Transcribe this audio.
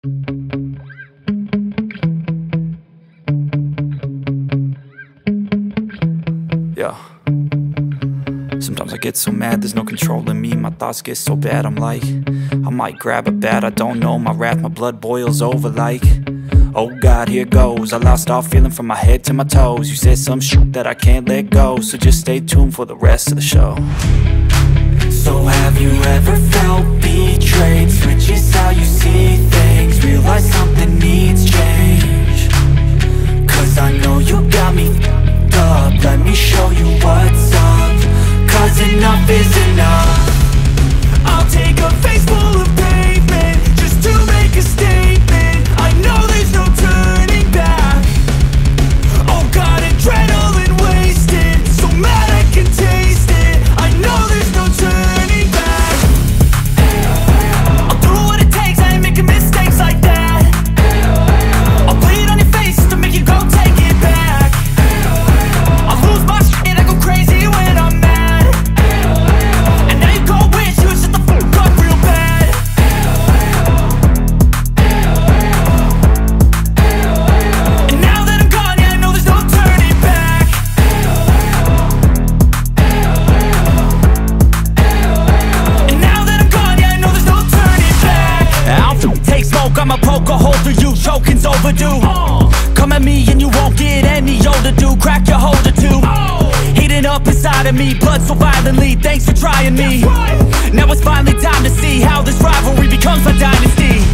Yeah. Sometimes I get so mad, there's no controlling me. My thoughts get so bad, I'm like, I might grab a bat, I don't know. My wrath, my blood boils over like, oh God, here goes. I lost all feeling from my head to my toes. You said some shit that I can't let go, so just stay tuned for the rest of the show. So have you ever felt betrayed? Switches how you see things, realize something needs change. Cause I know you got me f***ed up, let me show you what's up. Cause enough is enough. I'll take a face full of pavement just to make a statement. I know there's no turning back. Oh God, adrenaline wasted, so mad I can taste it. I know there's no turning back. I'll do what it takes, I ain't making mistakes like that. I'll bleed on your face to make you go take it back. I'll lose my shit and I go crazy when I'm mad. And now you go wish you would shut the fuck up real bad. And now that I'm gone, yeah, I know there's no turning back. And now that I'm gone, yeah, I know there's no turning back. I'll take smoke, I'ma poke a hole through you, choking's overdue. Come at me and you won't get any older, dude. Crack your holder too. Heating up inside of me, blood so violently, thanks for trying me. Now it's finally time to see how this rivalry becomes my dynasty.